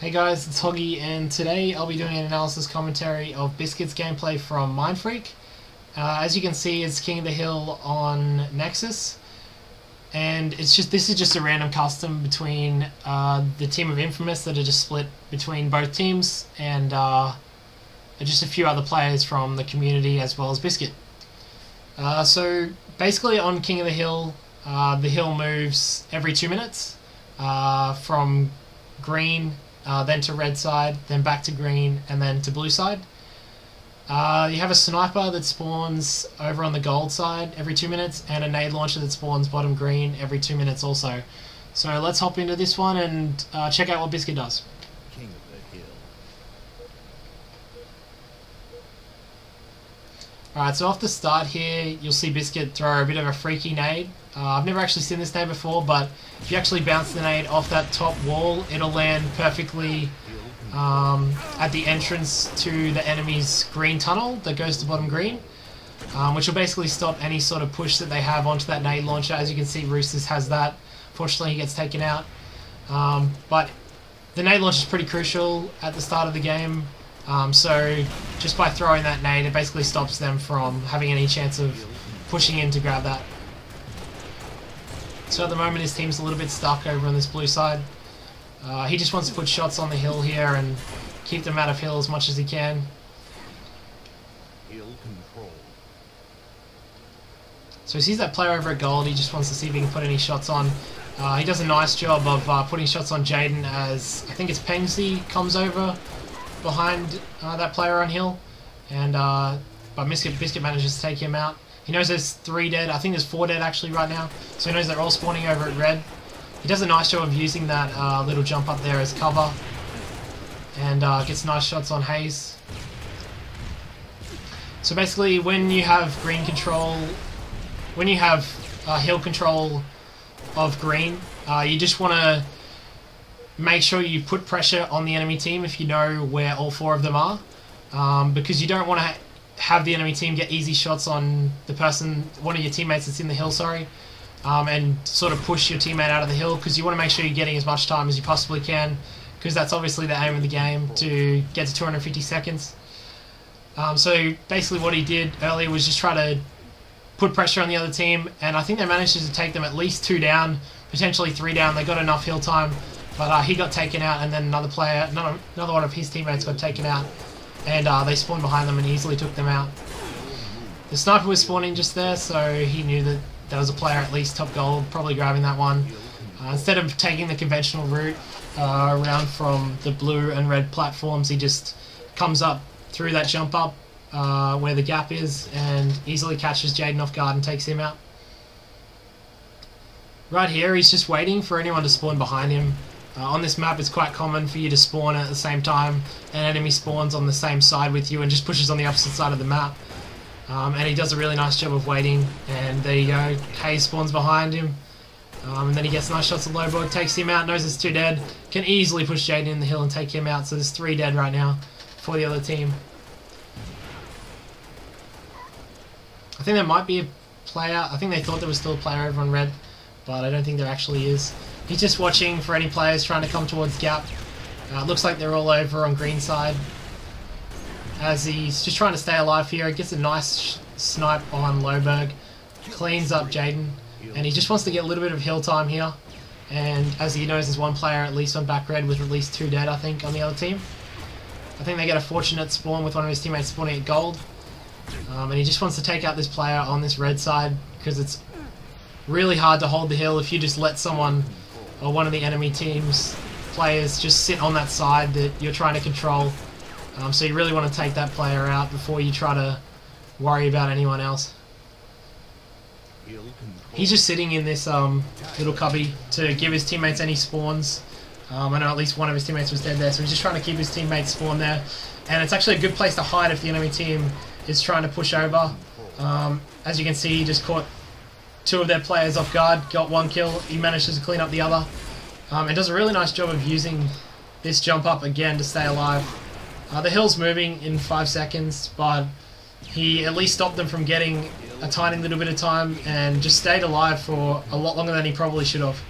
Hey guys, it's Hoggy, and today I'll be doing an analysis commentary of Biscuit's gameplay from Mindfreak. As you can see, it's King of the Hill on Nexus, and this is just a random custom between the team of Infamous that are just split between both teams, and just a few other players from the community as well as Biscuit. So basically on King of the hill moves every 2 minutes from green, then to red side, then back to green, and then to blue side. You have a sniper that spawns over on the gold side every 2 minutes, and a nade launcher that spawns bottom green every 2 minutes also. So let's hop into this one and check out what Biscuit does. King of the Hill. Alright, so off the start here, you'll see Biscuit throw a bit of a freaky nade. I've never actually seen this nade before, but if you actually bounce the nade off that top wall, it'll land perfectly at the entrance to the enemy's green tunnel that goes to bottom green, which will basically stop any sort of push that they have onto that nade launcher. As you can see, Roosters has that. Fortunately, he gets taken out. But the nade launcher is pretty crucial at the start of the game. So just by throwing that nade, it basically stops them from having any chance of pushing in to grab that. So at the moment his team's a little bit stuck over on this blue side. He just wants to put shots on the hill here and keep them out of hill as much as he can. Hill control. So he sees that player over at gold, he just wants to see if he can put any shots on. He does a nice job of putting shots on Jaden as, I think it's Pengsy comes over behind that player on hill, and but Biscuit manages to take him out. He knows there's 3 dead, I think there's 4 dead actually right now, so he knows they're all spawning over at red. He does a nice job of using that little jump up there as cover, and gets nice shots on Hayes. So basically when you have green control, when you have hill control of green, you just want to make sure you put pressure on the enemy team if you know where all 4 of them are, because you don't want to have the enemy team get easy shots on one of your teammates that's in the hill, and sort of push your teammate out of the hill, because you want to make sure you're getting as much time as you possibly can, because that's obviously the aim of the game, to get to 250 seconds. So basically what he did earlier was just try to put pressure on the other team, and I think they managed to take them at least 2 down, potentially 3 down. They got enough hill time, but he got taken out, and then another one of his teammates got taken out, and they spawned behind them and easily took them out. The sniper was spawning just there, so he knew that there was a player at least top gold, probably grabbing that one. Instead of taking the conventional route around from the blue and red platforms, he just comes up through that jump up where the gap is and easily catches Jaden off guard and takes him out. Right here, he's just waiting for anyone to spawn behind him. On this map, it's quite common for you to spawn at the same time. An enemy spawns on the same side with you and just pushes on the opposite side of the map. And he does a really nice job of waiting. And there you go, Hayes spawns behind him. And then he gets nice shots of low board, takes him out, knows there's 2 dead. Can easily push Jaden in the hill and take him out. So there's 3 dead right now for the other team. I think there might be a player. I think they thought there was still a player over on red, but I don't think there actually is. He's just watching for any players trying to come towards gap. Looks like they're all over on green side, as he's just trying to stay alive here. He gets a nice snipe on Loberg, cleans up Jaden, and he just wants to get a little bit of hill time here. And as he knows, there's 1 player at least on back red with at least 2 dead, I think, on the other team. I think they get a fortunate spawn with one of his teammates spawning at gold. And he just wants to take out this player on this red side, because it's really hard to hold the hill if you just let someone or one of the enemy team's players just sit on that side that you're trying to control. So you really want to take that player out before you try to worry about anyone else. He's just sitting in this little cubby to give his teammates any spawns. I know at least one of his teammates was dead there, so he's just trying to keep his teammates spawn there. And it's actually a good place to hide if the enemy team is trying to push over. As you can see, he just caught 2 of their players off guard, got 1 kill. He manages to clean up the other, and does a really nice job of using this jump up again to stay alive. The hill's moving in 5 seconds, but he at least stopped them from getting a tiny little bit of time and just stayed alive for a lot longer than he probably should have.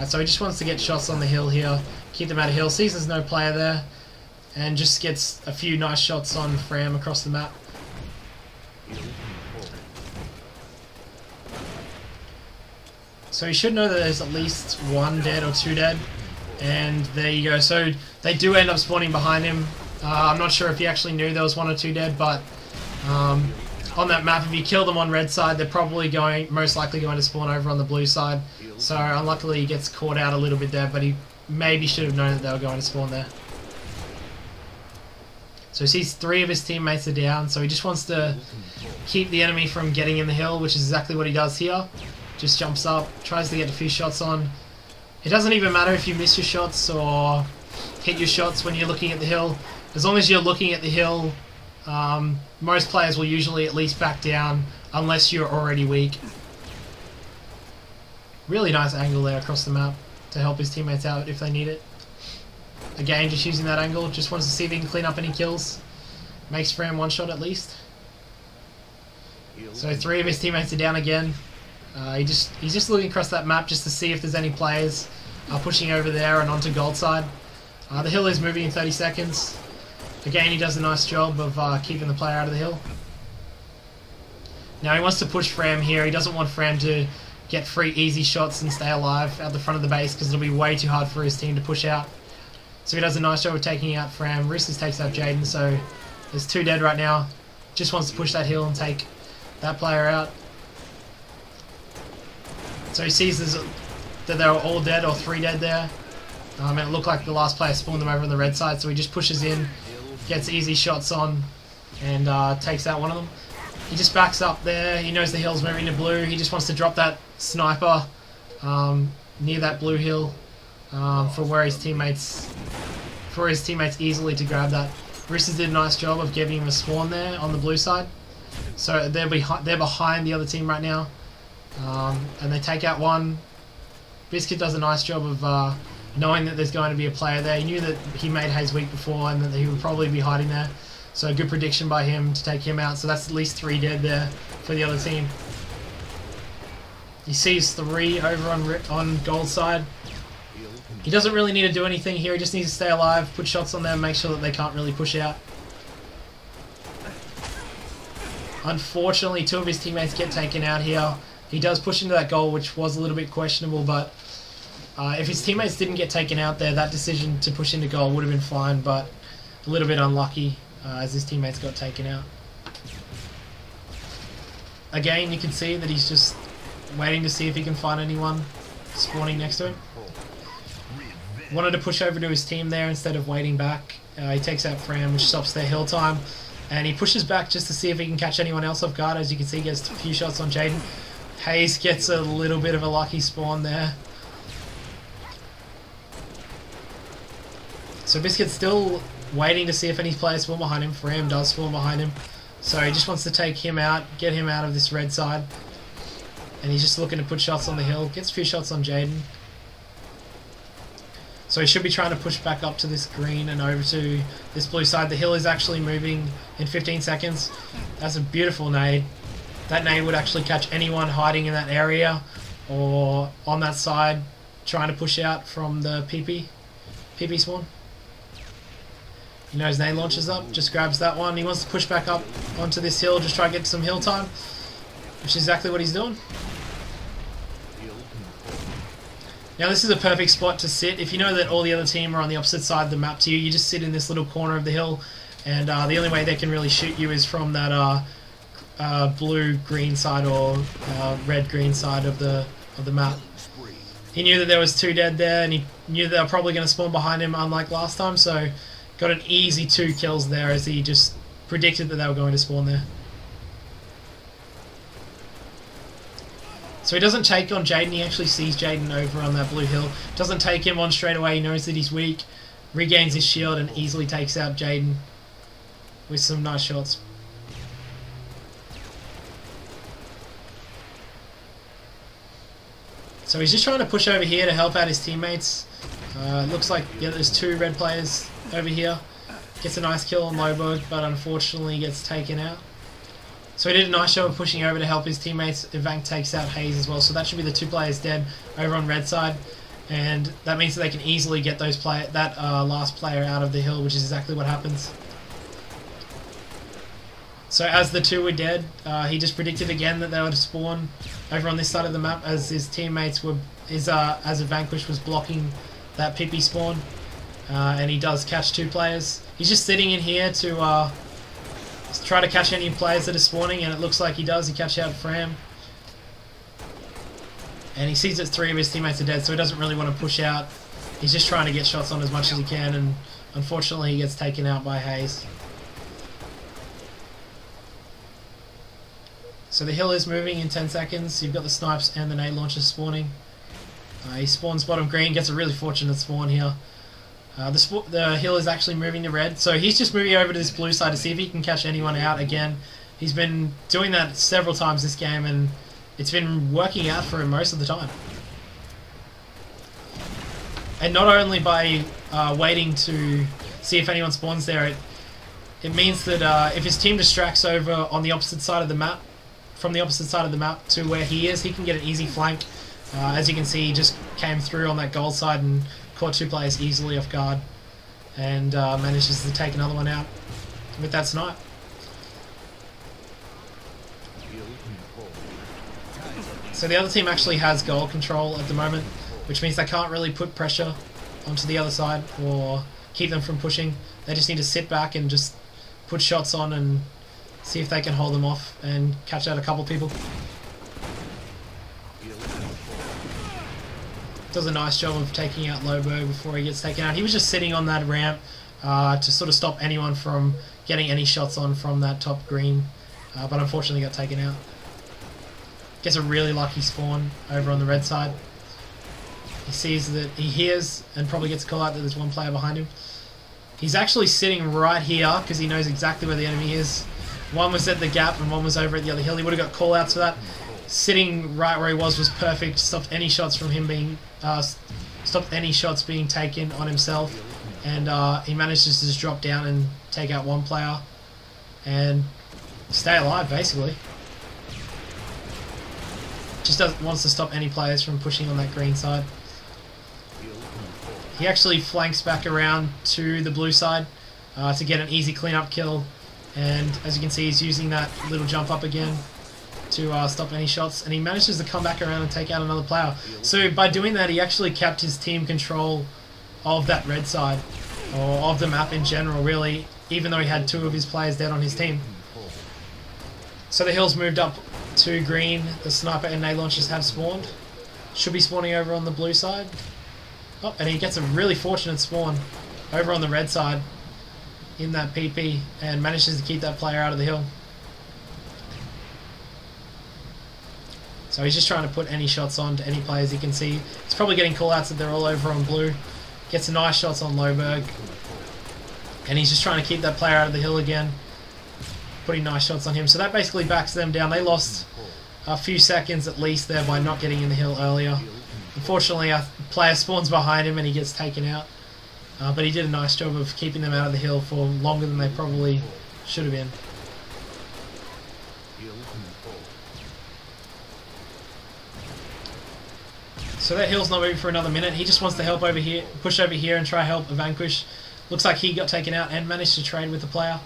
So he just wants to get shots on the hill here, keep them out of hill, sees there's no player there, and just gets a few nice shots on Fram across the map. So you should know that there's at least 1 dead or 2 dead, and there you go. So they do end up spawning behind him. I'm not sure if he actually knew there was 1 or 2 dead, but on that map, if you kill them on red side, they're probably most likely going to spawn over on the blue side. So unluckily he gets caught out a little bit there, but he maybe should have known that they were going to spawn there. So he sees 3 of his teammates are down, so he just wants to keep the enemy from getting in the hill, which is exactly what he does here. Just jumps up, tries to get a few shots on. It doesn't even matter if you miss your shots or hit your shots when you're looking at the hill. As long as you're looking at the hill, most players will usually at least back down unless you're already weak. Really nice angle there across the map to help his teammates out if they need it. Again, just using that angle, just wants to see if he can clean up any kills. Makes Fram 1 shot at least. So 3 of his teammates are down again. He's just looking across that map just to see if there's any players pushing over there and onto gold side. The hill is moving in 30 seconds. Again, he does a nice job of keeping the player out of the hill. Now he wants to push Fram here. He doesn't want Fram to get free easy shots and stay alive at the front of the base because it'll be way too hard for his team to push out. So he does a nice job of taking out Fram. Roosters takes out Jaden, so there's 2 dead right now. Just wants to push that hill and take that player out. So he sees that they were all dead or 3 dead there. And it looked like the last player spawned them over on the red side, so he just pushes in, gets easy shots on, and takes out one of them. He just backs up there. He knows the hill's moving to blue. He just wants to drop that sniper near that blue hill for his teammates easily to grab that. Roosters did a nice job of giving him a spawn there on the blue side. So they're behind the other team right now. And they take out one. Biscuit does a nice job of knowing that there's going to be a player there. He knew that he made Hayes weak before and that he would probably be hiding there. So a good prediction by him to take him out. So that's at least 3 dead there for the other team. He sees 3 over on gold side. He doesn't really need to do anything here. He just needs to stay alive, put shots on them, make sure that they can't really push out. Unfortunately, 2 of his teammates get taken out here. He does push into that goal, which was a little bit questionable, but if his teammates didn't get taken out there, that decision to push into goal would have been fine, but a little bit unlucky as his teammates got taken out. Again, you can see that he's just waiting to see if he can find anyone spawning next to him. Wanted to push over to his team there instead of waiting back. He takes out Fram, which stops their hill time, and he pushes back just to see if he can catch anyone else off guard. As you can see, he gets a few shots on Jaden. Hayes gets a little bit of a lucky spawn there. So Biscuit's still waiting to see if any players spawn behind him. Fram does spawn behind him. So he just wants to take him out, get him out of this red side. And he's just looking to put shots on the hill. Gets a few shots on Jaden. So he should be trying to push back up to this green and over to this blue side. The hill is actually moving in 15 seconds. That's a beautiful nade. That nade would actually catch anyone hiding in that area or on that side trying to push out from the PP spawn. You know his nade launches up, just grabs that one. He wants to push back up onto this hill, just try to get some hill time, which is exactly what he's doing. Now this is a perfect spot to sit. If you know that all the other team are on the opposite side of the map to you, you just sit in this little corner of the hill, and the only way they can really shoot you is from that blue-green side or red-green side of the map. He knew that there was 2 dead there, and he knew that they were probably going to spawn behind him, unlike last time, so got an easy 2 kills there as he just predicted that they were going to spawn there. So he doesn't take on Jaden, he actually sees Jaden over on that blue hill. Doesn't take him on straight away, he knows that he's weak. Regains his shield and easily takes out Jaden with some nice shots. So he's just trying to push over here to help out his teammates. Looks like there's 2 red players over here. Gets a nice kill on Loberg, but unfortunately gets taken out. So he did a nice job of pushing over to help his teammates. Ivank takes out Hayes as well, so that should be the 2 players dead over on red side. and that means that they can easily get those last player out of the hill, which is exactly what happens. So as the two were dead, he just predicted again that they would spawn over on this side of the map as his teammates were, as a Vanquish was blocking that PP spawn, and he does catch 2 players. He's just sitting in here to try to catch any players that are spawning, and it looks like he does. He catches out Fram. And he sees that 3 of his teammates are dead, so he doesn't really want to push out. He's just trying to get shots on as much as he can, and unfortunately he gets taken out by Hayes. So the hill is moving in 10 seconds. You've got the snipes and the nade launchers spawning. He spawns bottom green, gets a really fortunate spawn here. The hill is actually moving to red, so he's just moving over to this blue side to see if he can catch anyone out again. He's been doing that several times this game, and it's been working out for him most of the time. And not only by waiting to see if anyone spawns there, it means that if his team distracts over on the opposite side of the map, from the opposite side of the map to where he is, he can get an easy flank. As you can see, he just came through on that gold side and caught 2 players easily off guard, and manages to take another one out with that snipe. So the other team actually has goal control at the moment, which means they can't really put pressure onto the other side or keep them from pushing. They just need to sit back and just put shots on and see if they can hold them off and catch out a couple people. Does a nice job of taking out Lobo before he gets taken out. He was just sitting on that ramp to sort of stop anyone from getting any shots on from that top green, but unfortunately got taken out. Gets a really lucky spawn over on the red side. He sees that, he hears and probably gets a call out that there's 1 player behind him. He's actually sitting right here because he knows exactly where the enemy is. One was at the gap and one was over at the other hill. He would have got call outs for that. Sitting right where he was perfect. Stopped any shots from him being stopped any shots being taken on himself, and he manages to just drop down and take out 1 player and stay alive basically. Just wants to stop any players from pushing on that green side. He actually flanks back around to the blue side to get an easy cleanup kill, and as you can see, he's using that little jump up again to stop any shots, and he manages to come back around and take out another player. So by doing that, he actually kept his team control of that red side, or of the map in general really, even though he had 2 of his players dead on his team. So the hill's moved up to green. The sniper and nade launchers have spawned. Should be spawning over on the blue side. Oh, and he gets a really fortunate spawn over on the red side in that PP and manages to keep that player out of the hill. So he's just trying to put any shots on to any players he can see. He's probably getting call-outs that they're all over on blue. Gets some nice shots on Loberg. And he's just trying to keep that player out of the hill again, putting nice shots on him. So that basically backs them down. They lost a few seconds at least there by not getting in the hill earlier. Unfortunately, a player spawns behind him and he gets taken out. But he did a nice job of keeping them out of the hill for longer than they probably should have been. So that hill's not moving for another minute. He just wants to help over here, push over here and try help a Vanquish. Looks like he got taken out and managed to trade with the player.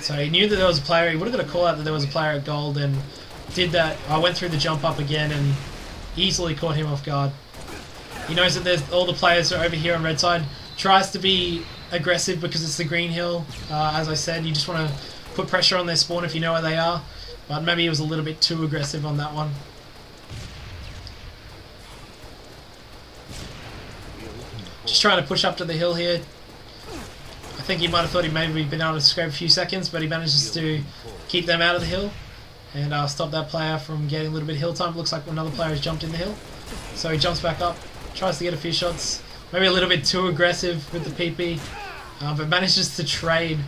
So he knew that there was a player. He would have got a call out that there was a player at gold and did that. I went through the jump up again and easily caught him off guard. He knows that there's all the players are over here on red side. Tries to be aggressive because it's the green hill. As I said, you just want to put pressure on their spawn if you know where they are. But maybe he was a little bit too aggressive on that one. Just trying to push up to the hill here. I think he might have thought he maybe been able to scrape a few seconds, but he manages to keep them out of the hill and stop that player from getting a little bit of hill time. Looks like another player has jumped in the hill. So he jumps back up, tries to get a few shots. Maybe a little bit too aggressive with the PP, but manages to trade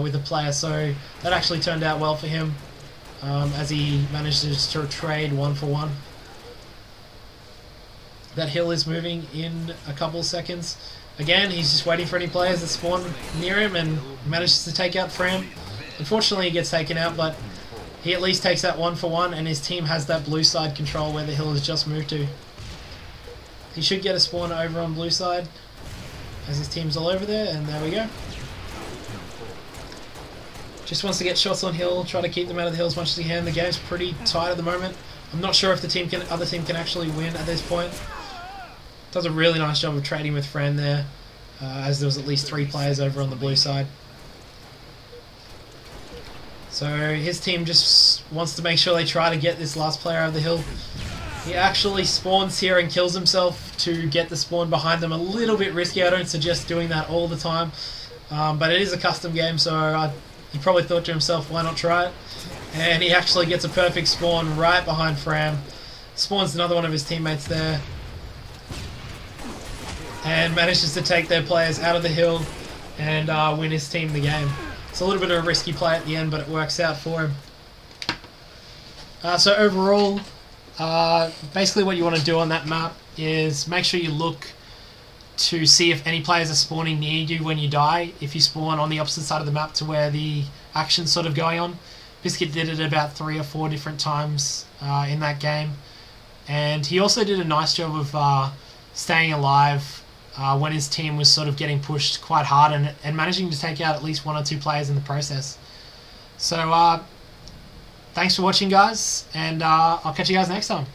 with the player. So that actually turned out well for him as he manages to trade 1 for 1. That hill is moving in a couple of seconds. Again, he's just waiting for any players that spawn near him and manages to take out Fram. Unfortunately, he gets taken out, but he at least takes that 1-for-1, and his team has that blue side control where the hill has just moved to. He should get a spawn over on blue side as his team's all over there, and there we go. Just wants to get shots on hill, try to keep them out of the hill as much as he can. The game's pretty tight at the moment. I'm not sure if the other team can actually win at this point. Does a really nice job of trading with Fran there, as there was at least 3 players over on the blue side. So his team just wants to make sure they try to get this last player out of the hill. He actually spawns here and kills himself to get the spawn behind them. A little bit risky. I don't suggest doing that all the time, but it is a custom game, so he probably thought to himself, why not try it? And he actually gets a perfect spawn right behind Fram. Spawns another one of his teammates there, and manages to take their players out of the hill and win his team the game. It's a little bit of a risky play at the end, but it works out for him. So overall, basically what you want to do on that map is make sure you look to see if any players are spawning near you when you die. If you spawn on the opposite side of the map to where the action's sort of going on. Biscuit did it about 3 or 4 different times in that game. And he also did a nice job of staying alive when his team was sort of getting pushed quite hard and managing to take out at least 1 or 2 players in the process. So thanks for watching, guys, and I'll catch you guys next time.